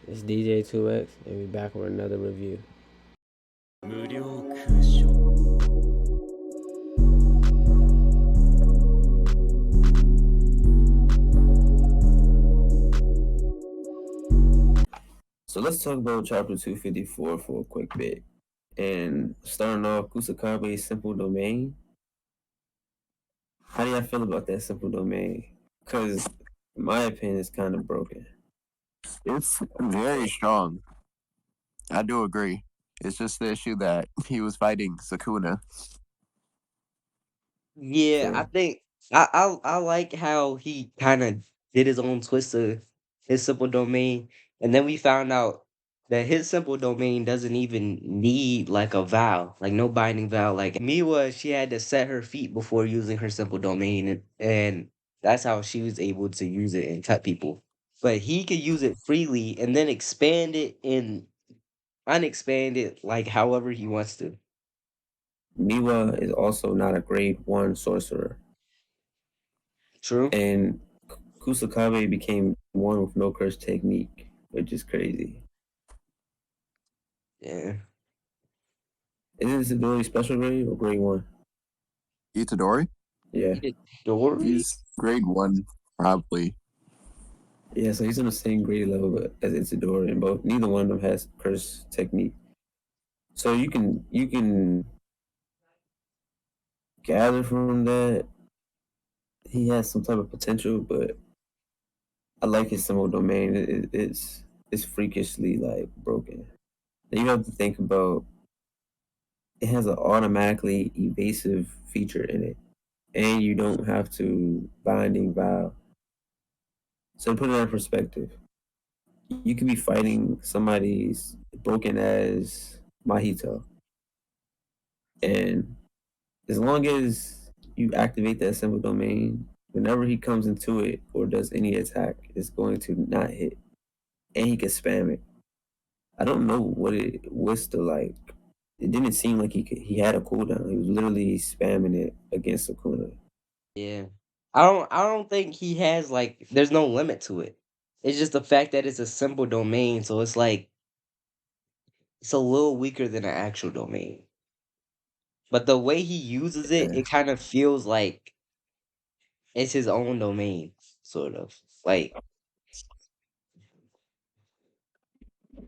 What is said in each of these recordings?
It's DJ 2X, and we back with another review. 無料空所 So let's talk about chapter 254 for a quick bit. And starting off, Kusakabe's simple domain. How do y'all feel about that simple domain? Because, in my opinion, it's kind of broken. It's very strong. I do agree. It's just the issue that he was fighting Sakuna. Yeah, I True. think I like how he kind of did his own twist to his simple domain, and then we found out that his simple domain doesn't even need like a vow, like no binding vow. Like Miwa, she had to set her feet before using her simple domain, and that's how she was able to use it and cut people. But he could use it freely and then expand it and unexpand it like however he wants to. Miwa is also not a grade 1 sorcerer. True. And Kusakabe became one with no curse technique, which is crazy. Yeah. Is this Midori special grade or grade 1? Itadori? Yeah. Dory? He's grade 1, probably. Yeah, so he's on the same grade level as Itadori, and neither one of them has curse technique. So you can gather from that he has some type of potential, but I like his symbol domain. It's freakishly like broken. And you have to think about it has an automatically evasive feature in it, and you don't have to binding vow. So to put it in perspective, you could be fighting somebody's broken as Mahito, and as long as you activate that symbol domain, whenever he comes into it or does any attack, it's going to not hit, and he can spam it. I don't know what it was to like. It didn't seem like he had a cooldown. He was literally spamming it against Sukuna. Yeah. I don't think he has like there's no limit to it. It's just the fact that it's a simple domain, so it's like it's a little weaker than an actual domain. But the way he uses it, Yeah. it kind of feels like it's his own domain, sort of. Like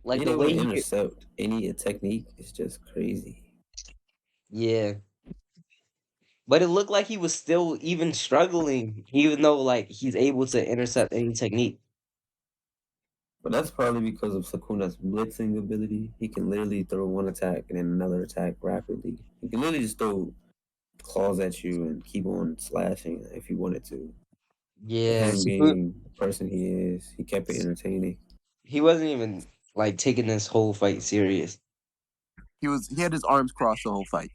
Being the able way to he could, intercept any technique is just crazy. yeah. But it looked like he was still even struggling, even though like he's able to intercept any technique. But that's probably because of Sakuna's blitzing ability. He can literally throw one attack and then another attack rapidly. He can literally just throw claws at you and keep on slashing if he wanted to. Yeah, Him being the person he is, he kept it entertaining. he wasn't even like taking this whole fight serious. He had his arms crossed the whole fight.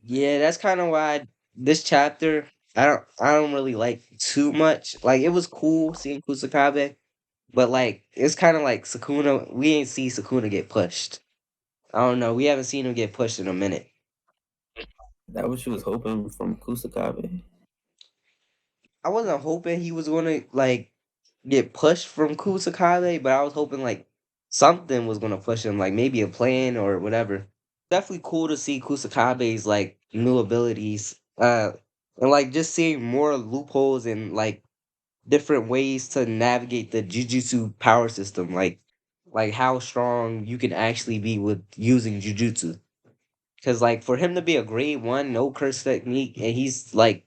Yeah, that's kind of why this chapter I don't really like too much. Like it was cool seeing Kusakabe, but like it's kind of like Sukuna. We ain't see Sukuna get pushed. I don't know. We haven't seen him get pushed in a minute. That what she was hoping from Kusakabe. I wasn't hoping he was gonna like get pushed from Kusakabe, but I was hoping like something was gonna push him, like maybe a plan or whatever. Definitely cool to see Kusakabe's like new abilities. And like just seeing more loopholes and like different ways to navigate the Jujutsu power system, like how strong you can actually be with using Jujutsu. Because like for him to be a grade 1, no curse technique, and he's like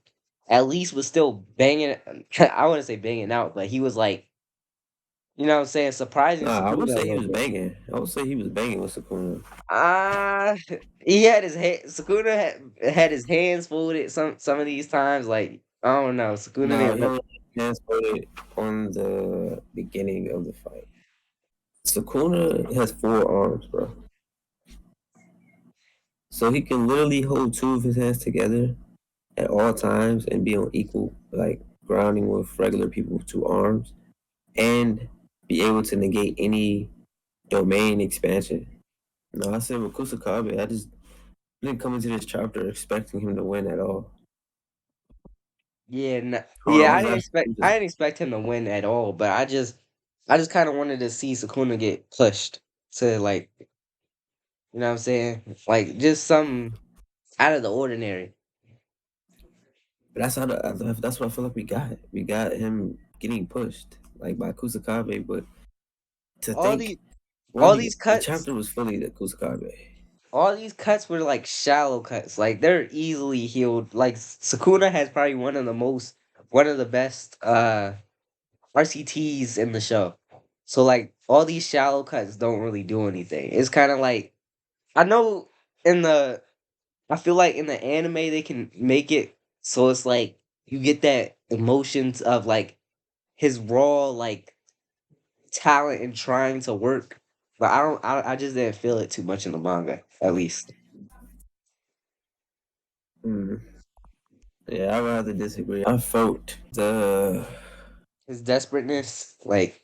at least was still banging. I wouldn't say banging out, but he was like, you know what I'm saying, surprising Nah, I would Sukuna a say he little was bit. banging. I would say he was banging with Sukuna. Ah, he had his hand. Sukuna had his hands folded some of these times. Like I don't know, Sukuna Nah, didn't he look. only transported on the beginning of the fight. Sukuna has 4 arms, bro. So he can literally hold 2 of his hands together at all times and be on equal, like grounding with regular people with 2 arms, and be able to negate any domain expansion. No, I said with Kusakabe, I just didn't come into this chapter expecting him to win at all. Yeah, Hold on, yeah. what I was didn't that? expect. I didn't expect him to win at all. But I just I just kind of wanted to see Sukuna get pushed to like, you know what I'm saying? Like just something out of the ordinary. But that's what I feel like we got. We got him getting pushed like by Kusakabe, but to All think these all the these cuts, chapter was fully the Kusakabe. all these cuts were like shallow cuts. Like they're easily healed. Like Sukuna has probably one of the best RCTs in the show. So like all these shallow cuts don't really do anything. It's kind of like I know in the I feel like in the anime they can make it so it's like you get that emotions of like his raw like talent and trying to work. But I just didn't feel it too much in the manga, at least. Mm. Yeah, I rather disagree. I felt the His desperateness, like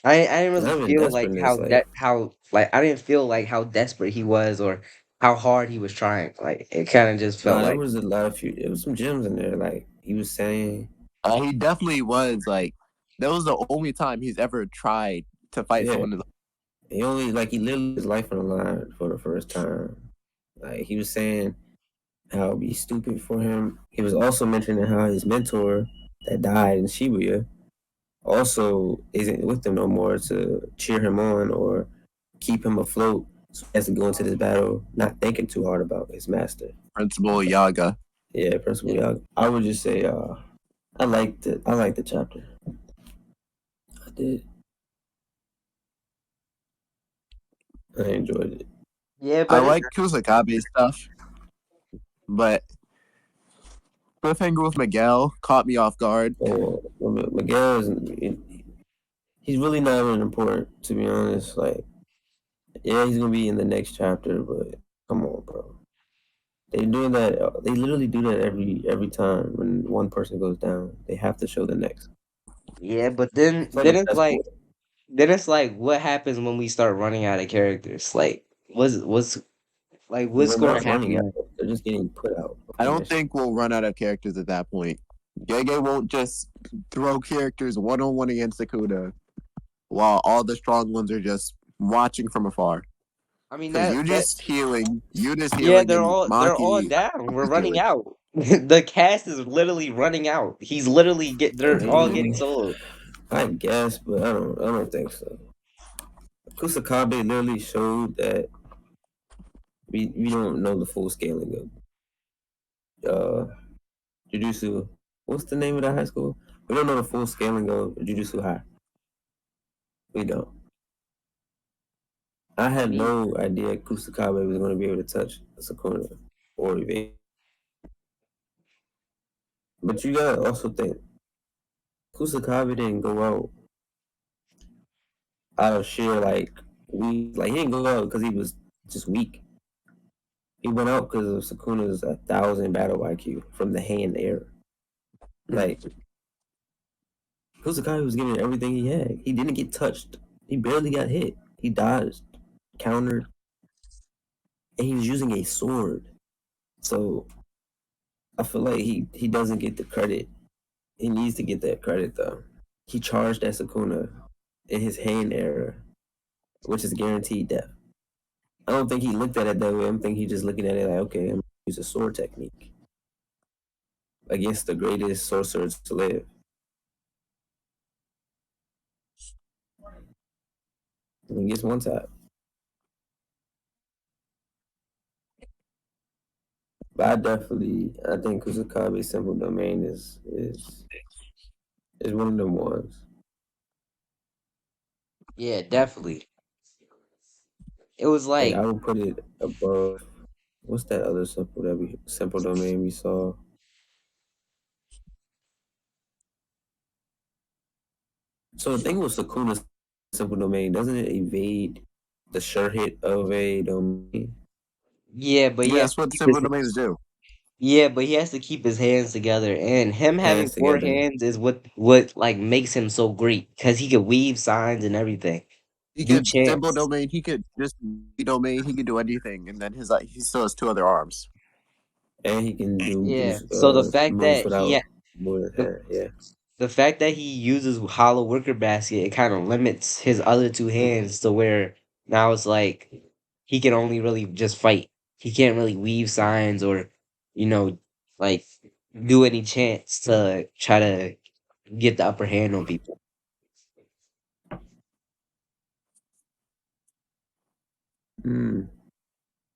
I didn't really not even feel like desperateness. how like I didn't feel like how desperate he was or how hard he was trying. Like it kind of just felt Nah, there like was a lot of few. There was some gems in there. Like he was saying, He definitely was like that was the only time he's ever tried to fight yeah, someone. he lived his life on the line for the first time. Like he was saying how it'd be stupid for him. He was also mentioning how his mentor that died in Shibuya also isn't with him no more to cheer him on or keep him afloat. So he has to go into this battle not thinking too hard about his master. Principal Yaga. Yeah, Principal yeah, Yaga. I would just say I liked it. I liked the chapter. I did. I enjoyed it. yeah, I but like Kusakabe's stuff, but cliffhanger with Miguel caught me off guard. Oh, Miguel is he's really not even important to be honest. Like, yeah, he's gonna be in the next chapter, but come on, bro. They doing that. They literally do that every time when one person goes down. They have to show the next. yeah, but It's like a chessboard. then it's like what happens when we start running out of characters? Like what's like what's We're going not to happen running out. then? They're just getting put out. I don't think we'll run out of characters at that point. Gege won't just throw characters one on one against Sakuna while all the strong ones are just watching from afar. I mean Because that you just yeah, healing, and they're all Maki down. We're is running healing. out. The cast is literally running out. He's literally they're all getting Mm, sold. I guess, but I don't think so. Kusakabe literally showed that we don't know the full scaling of Jujusu. What's the name of that high school? We don't know the full scaling of Jujutsu High. We don't. I I had mean, no idea Kusakabe was going to be able to touch Sakuna or evade. But you gotta also think Kusakabe didn't go out of sheer like he didn't go out because he was just weak. He went out because of Sakuna's 1,000 battle IQ from the hand air. Like Kusakabe was giving it everything he had. He didn't get touched. He barely got hit. He dodged, countered, and he was using a sword. So I feel like he doesn't get the credit. He needs to get that credit though. He charged at Sukuna in his hand era, which is guaranteed death. I don't think he looked at it that way. I think he just looking at it like, okay, I'm gonna use a sword technique against the greatest sorcerers to live. And he gets one tap. But I think Kusakabe's simple domain is one of them ones. yeah, definitely. It was Like I like would put it above. What's that other simple domain we saw? So the thing with Sukuna's simple domain, doesn't it evade the sure hit of a domain? yeah, but he Yeah, has that's to what keep his simple domains do. yeah, but he has to keep his hands together, and him having Hands four together. hands is what like makes him so great because he could weave signs and everything, He do could simple chants. domain. He could just be domain. He could do anything, and then he still has two other arms. And he can do Yeah, so the fact moves that without moving his hand. Yeah. the fact that he uses hollow worker basket, it kind of limits his other two hands to where now it's like he can only really just fight. He can't really weave signs or, you know, like do any chants to try to get the upper hand on people. Hmm.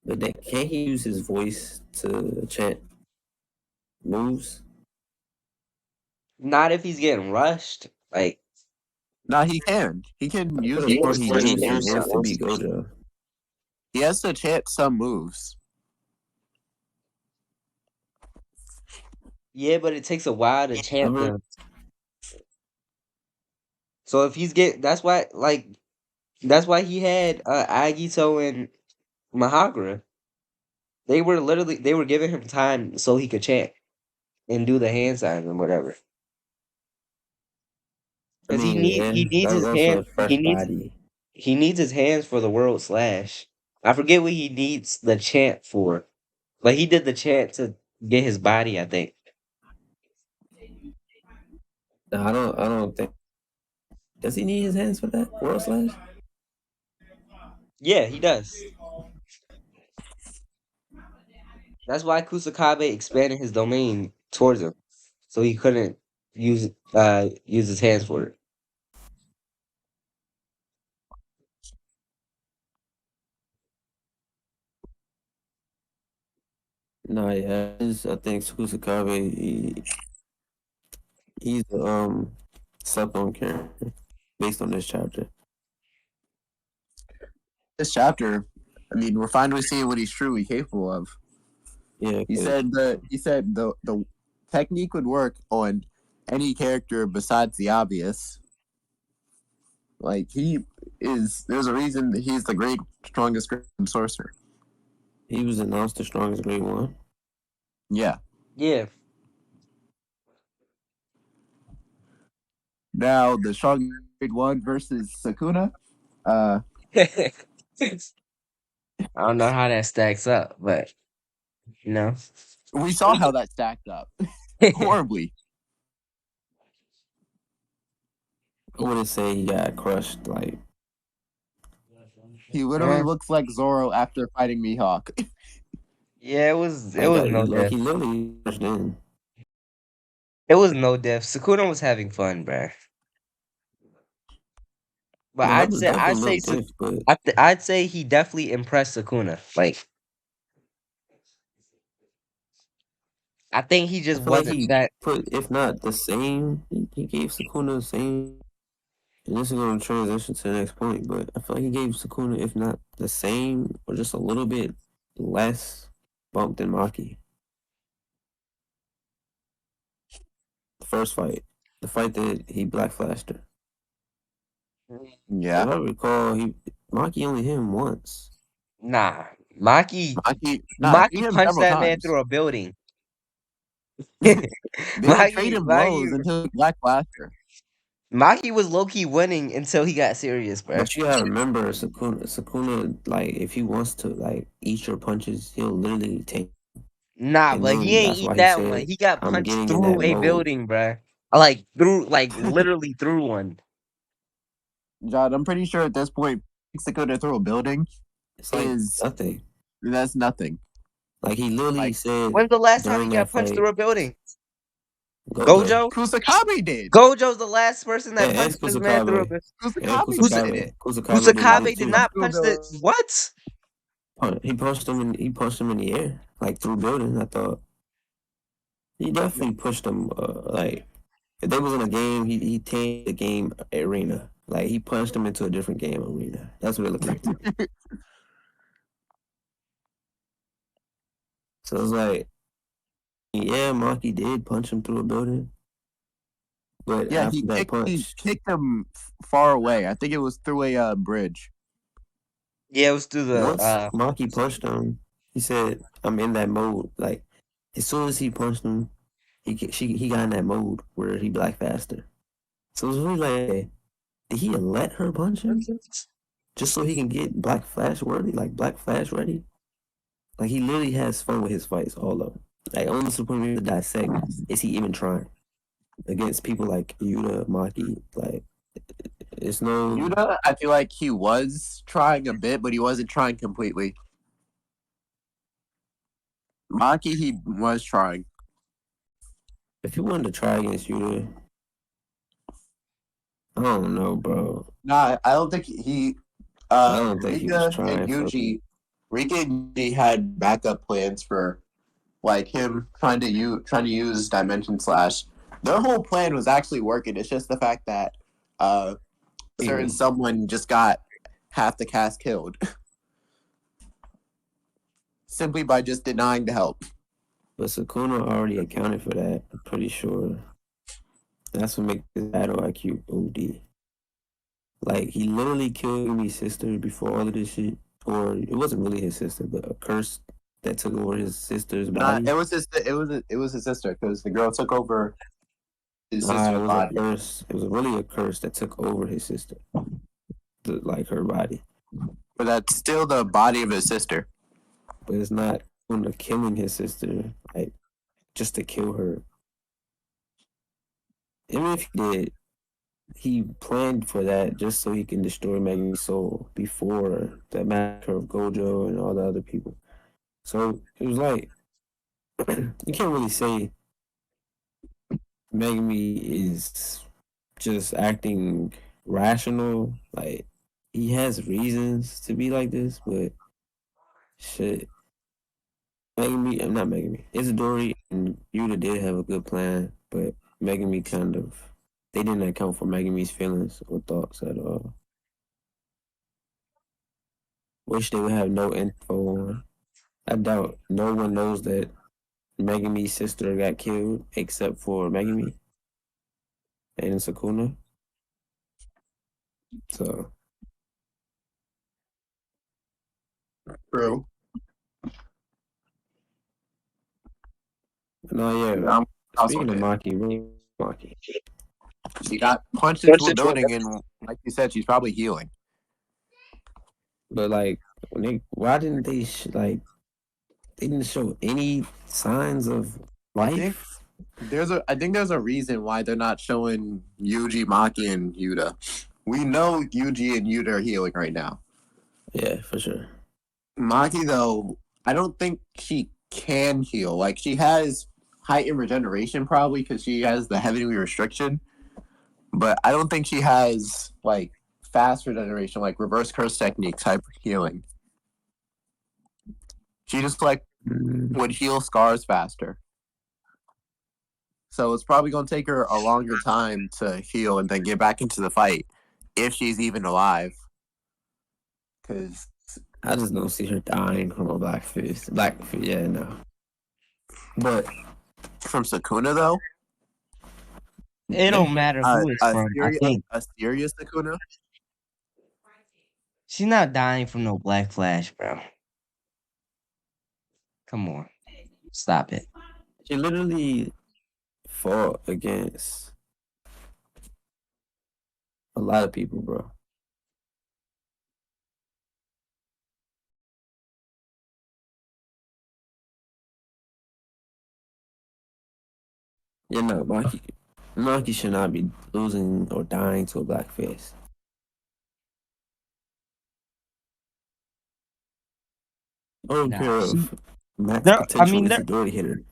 But then, can't he use his voice to chant moves? Not if he's getting rushed. Like, No, he can. He can I could use have his sworn voice he to chant used his moves. voice to beat Gojo. He has to chant some moves. yeah, but it takes a while to chant Ever? them. So if he's get that's why he had Agito and Mahagura. They were giving him time so he could chant and do the hand signs and whatever. I Because mean, yeah, he needs that was his also hand a fresh body. he needs his hands for the world slash. I forget what he needs the chant for, but he did the chant to get his body. I think. No, I don't think. Does he need his hands for that world slash? Yeah, he does. That's why Kusakabe expanded his domain towards him, so he couldn't use his hands for it. No, yeah, I think Kusakabe, he's the slept on character based on this chapter. This chapter, I mean, we're finally seeing what he's truly capable of. Yeah, He 'cause said the technique would work on any character besides the obvious. Like there's a reason that he's the strongest sorcerer. he was announced the strongest grade one. Yeah. Yeah. Now the strong grade one versus Sakuna. I don't know how that stacks up, but you know. We saw how that stacked up horribly. I wouldn't say he got crushed. Like, He literally looks like Zoro after fighting Mihawk. Yeah, it was no like death. he literally crushed in. It was no death. Sukuna was having fun, bruh. But No, that was definitely no diff, but I'd say he definitely impressed Sukuna. Like I think he I just feel like wasn't he that. put, if not the same, he gave Sukuna the same. And this is going to transition to the next point, but I feel like he gave Sukuna, if not the same, or just a little bit less bump than Maki. The first fight, the fight that he black flashed her. Yeah. If I recall, Maki only hit him once. Nah, Maki He hit him punched several that man times. through a building. They were trading blows until Black Blaster. Maki was low key winning until he got serious, bro. But you gotta remember, Sukuna, like, if he wants to, like, eat your punches, he'll literally take. Nah, And but he then ain't that's eat why he that one. said, He got I'm punched getting in through that a mode. building, bro. Like literally through one. John, I'm pretty sure at this point, Sakuna through a building It's like nothing. that's nothing. Like, he literally Like, said When's the last time he during got that punched fight, through a building? Gojo. Gojo? Kusakabe did. Gojo's the last person that And punched this man through a Kusakabe. building. And Kusakabe did it. Kusakabe did Kusakabe it did too. not punch the what? He punched him in the air, like through building. I thought he definitely pushed him. Like if they was in a game, he tamed the game arena. Like he punched him into a different game arena. That's what it looked like to me. So it's like, yeah, Maki did punch him through a building, but Yeah, after that he punch, kicked him far away. I think it was through a bridge. Yeah, it was through the once Maki punched him, he said, "I'm in that mode." Like as soon as he punched him, he got in that mode where he black faster. So it was really like, did he let her punch him just so he can get Black Flash worthy, like Black Flash ready? Like he literally has fun with his fights, all of them. Like almost to the point where you dissect, is he even trying? against people like Yuta, Maki. Like, it's no. Yuta, I feel like he was trying a bit, but he wasn't trying completely. Maki, he was trying. If you wanted to try against Yuta, I don't know, bro. Nah, I don't think he. I don't think he was Rika and trying for. Rika and Yuji had backup plans for like him trying to use Dimension Slash. Their whole plan was actually working. It's just the fact that certain someone just got half the cast killed simply by just denying the help. But Sukuna already accounted for that. I'm pretty sure. That's what makes his battle IQ OD. Like, he literally killed Yumi's sister before all of this shit. Or it wasn't really his sister, but a curse that took over his sister's body. It was his sister because the girl took over his Nah, it sister's was body. a curse. It was really a curse that took over his sister, like her body. But that's still the body of his sister. But it's not Sukuna killing his sister, like, just to kill her. Even if he did, he planned for that just so he can destroy Megumi's soul before the massacre of Gojo and all the other people. So it was like you can't really say Megumi is just acting rational. Like, he has reasons to be like this, but shit. Megumi, I'm not Megumi. Itadori and Yuta did have a good plan, but Megumi kind of, they didn't account for Megumi's feelings or thoughts at all. Wish they would have no info on. I doubt no one knows that Megumi's sister got killed except for Megumi and Sukuna. So, True. no, yeah. I'm also Speaking of dead. Maki, She got punched into a building, and like you said, she's probably healing. but like, why didn't they like? They didn't show any signs of life. I think there's a reason why they're not showing Yuji, Maki, and Yuta. We know Yuji and Yuta are healing right now. Yeah, for sure. Maki, though, I don't think she can heal. Like, she has heightened regeneration probably because she has the heavy restriction, but I don't think she has like fast regeneration, like reverse curse technique type healing. She just like would heal scars faster. So it's probably going to take her a longer time to heal and then get back into the fight if she's even alive. Because I just don't see her dying from a black fist. Black fist, yeah, no. But from Sukuna, though, It don't matter who it's from. I think a serious Sukuna. she's not dying from no black flash, bro. Come on, stop it. she literally fought against a lot of people, bro. Yeah, no, Maki should not be losing or dying to a black fist. I don't Nah, care if max they're. I potential mean, is a dirty hitter.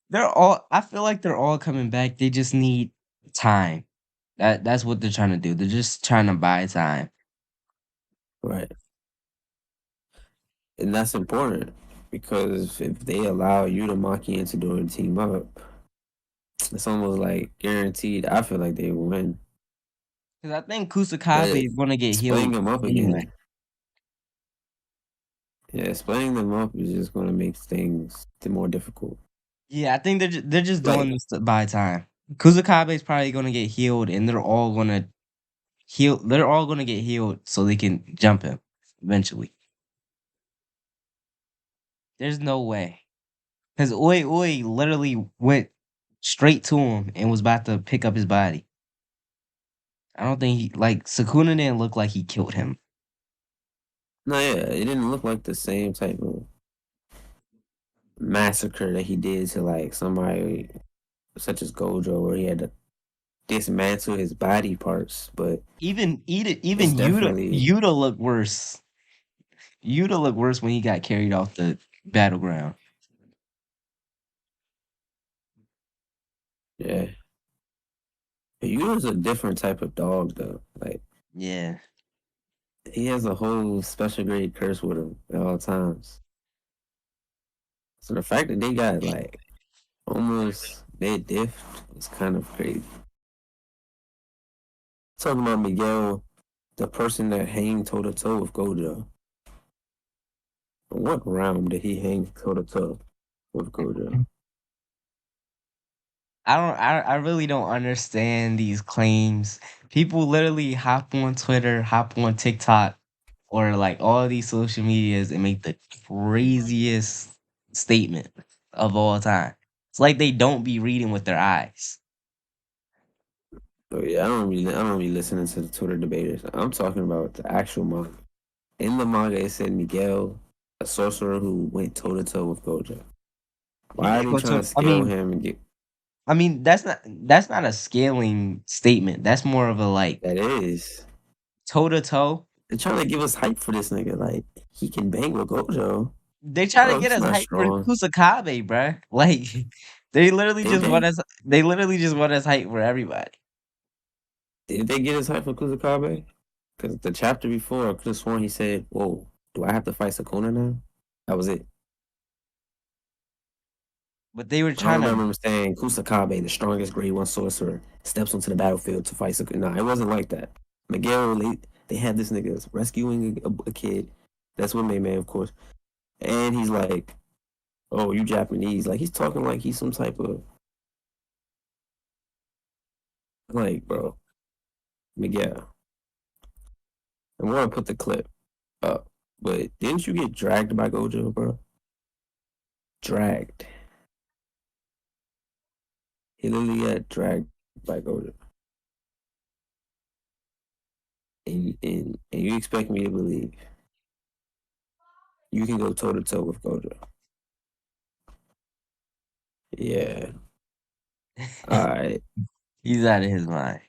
they're all. I feel like they're all coming back. They just need time. That's what they're trying to do. They're just trying to buy time. Right. And that's important because if they allow you to Maki and Todori to team up, it's almost like guaranteed. I feel like they will win. Because I think But Kusakabe is gonna get splitting healed them up anyway. again. Yeah, splitting them up is just going to make things more difficult. Yeah, I think they're just Like, doing this to buy time. Kusakabe is probably gonna get healed, and they're all gonna heal. They're all gonna get healed so they can jump him eventually. There's no way. Because Oi literally went straight to him and was about to pick up his body. I don't think Sukuna didn't look like he killed him. no, yeah, it didn't look like the same type of massacre that he did to like somebody such as Gojo, where he had to dismantle his body parts, but Even it's definitely Yuta looked worse. Yuta looked worse when he got carried off the battleground. yeah. Yudo's a different type of dog though. Like Yeah. he has a whole special grade curse with him at all times. So the fact that they got like almost dead diff is kind of crazy. Talking about Miguel, the person that hang toe to toe with Gojo. What round did he hang toe to toe with Gojo? I really don't understand these claims. People literally hop on Twitter, hop on TikTok, or like all these social medias and make the craziest statement of all time. It's like they don't be reading with their eyes. Oh yeah, I don't really listen to the Twitter debaters. I'm talking about the actual manga. In the manga, it said Miguel, a sorcerer who went toe to toe with Gojo. He Why are didn't they go trying to to scale him and get I mean that's not a scaling statement. That's more of a like that is? toe to toe. They're trying to give us hype for this nigga. Like he can bang with Gojo. They try to Bro, get he's us not hyped for strong. Kusakabe, bruh. Like they literally Did just want they? us. They literally just want us hyped for everybody. Did they get us hype for Kusakabe? Because the chapter before, I could have sworn he said, "Whoa, do I have to fight Sakuna now?" That was it. But they were I don't trying to. remember him saying Kusakabe, the strongest grade one sorcerer, steps onto the battlefield to fight Sakuna. No, it wasn't like that. Miguel, they had this nigga rescuing a kid. That's what made man, of course. And he's like, "Oh, you Japanese?" Like he's talking like he's some type of like, bro, Miguel. I'm gonna put the clip up, but didn't you get dragged by Gojo, bro? Dragged. He literally got dragged by Gojo. And you expect me to believe you can go toe to toe with Gojo? Yeah. All right. He's out of his mind.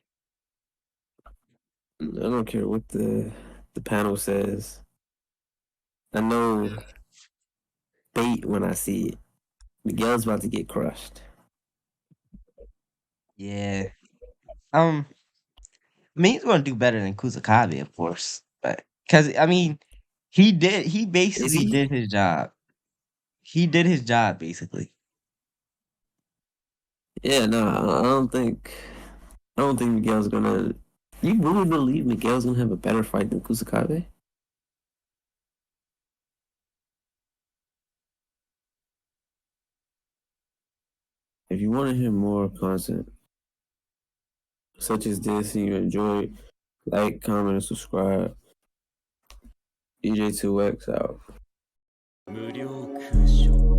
I don't care what the panel says. I know bait when I see it. Miguel's about to get crushed. Yeah. I mean, he's gonna do better than Kusakabe, of course. But because I mean, he Is basically he? did his job. He did his job basically. Yeah, no, I don't think Miguel's gonna. You really believe Miguel's gonna have a better fight than Kusakabe? If you want to hear more content such as this and you enjoy it, like, comment, and subscribe. EJ2X out. 無料空所